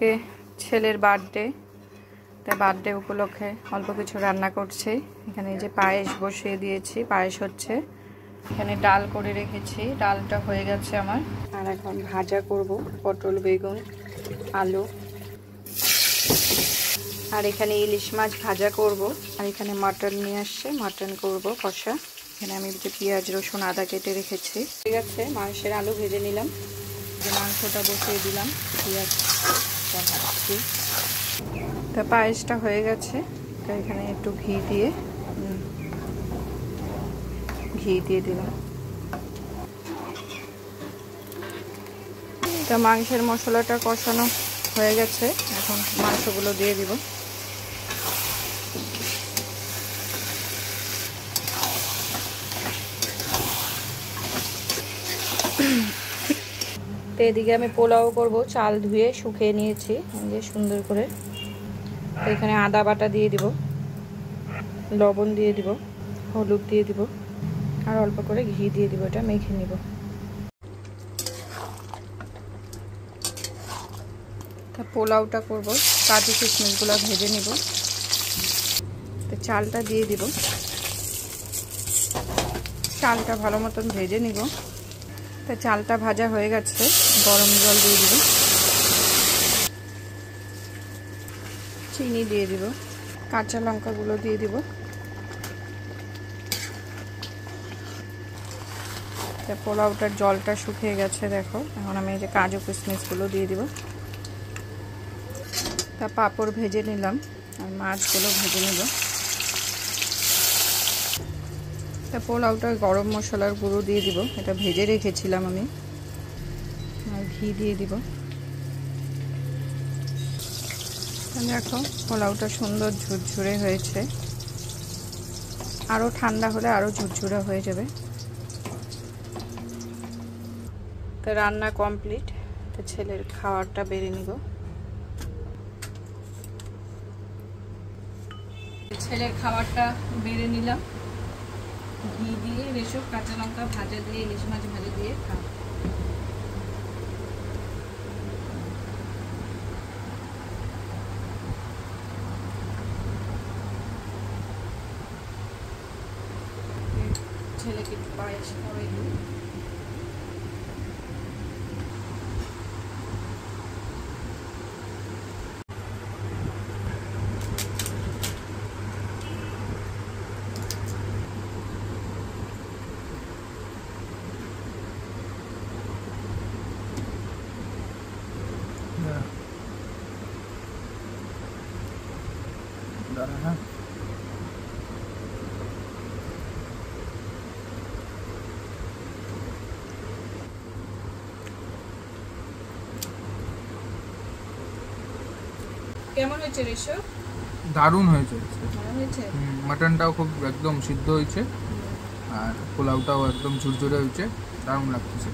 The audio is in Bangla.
আজকে ছেলের বার্থডে, তাই বার্থডে উপলক্ষে অল্প কিছু রান্না করছি। এখানে এই যে পায়েস বসিয়ে দিয়েছি, পায়েস হচ্ছে। এখানে ডাল করে রেখেছি, ডালটা হয়ে গেছে আমার। আর এখন ভাজা করব, পটল, বেগুন, আলু। আর এখানে ইলিশ মাছ ভাজা করব। আর এখানে মাটন নিয়ে আসছে, মাটন করব কষা। এখানে আমি যে পেঁয়াজ, রসুন, আদা কেটে রেখেছি। ঠিক আছে, মাংসের আলু ভেজে নিলাম, যে মাংসটা বসিয়ে দিলাম, পেঁয়াজটা ভাজছি। তা পায়েসটা হয়ে গেছে, তা এখানে একটু ঘি দিয়ে দিলাম। তা মাংসের মশলাটা কষানো হয়ে গেছে, এখন মাংসগুলো দিয়ে দিব। তো এদিকে আমি পোলাও করব, চাল ধুয়ে শুকিয়ে নিয়েছি যে সুন্দর করে। তো এখানে আদা বাটা দিয়ে দিব, লবণ দিয়ে দিব, হলুদ দিয়ে দিব, আর অল্প করে ঘি দিয়ে দিব। এটা মেখে নিব। তা পোলাওটা করব, কাজু কিশমিশগুলো ভেজে নিব। তো চালটা দিয়ে দিব, চালটা ভালো মতন ভেজে নিব। তা চালটা ভাজা হয়ে গেছে, গরম জল দিয়ে দিব, চিনি দিয়ে দিব, কাঁচা লঙ্কাগুলো দিয়ে দিব। তা পোলাওটার জলটা শুকিয়ে গেছে, দেখো। এখন আমি এই যে কাজু কিশমিশগুলো দিয়ে দিব। তা পাঁপড় ভেজে নিলাম, আর মাছগুলো ভেজে নেব। তা পোলাওটা গরম মশলার গুঁড়ো দিয়ে দিব, এটা ভেজে রেখেছিলাম আমি। আর ঘি দিয়ে দিব। দেখো পোলাওটা সুন্দর ঝুরঝুরে হয়েছে, আরও ঠান্ডা হলে আরও ঝুরঝুরে হয়ে যাবে। তো রান্না কমপ্লিট, তো ছেলের খাবারটা বেড়ে নিব। ছেলের খাবারটা বেড়ে নিলাম, ঘি দিয়ে, রেশক, কাঁচা লঙ্কা ভাজা দিয়ে, ইলিশ মাছ ভাজা দিয়ে খাবো। ছেলেকে পায়েস খাওয়াই দিই। কেমন হয়েছে রেশো? দারুণ হয়েছে। মাটনটাও খুব একদম সিদ্ধ হয়েছে, আর পোলাওটাও একদম ঝুরঝুরে হয়েছে, দারুণ লাগতেছে।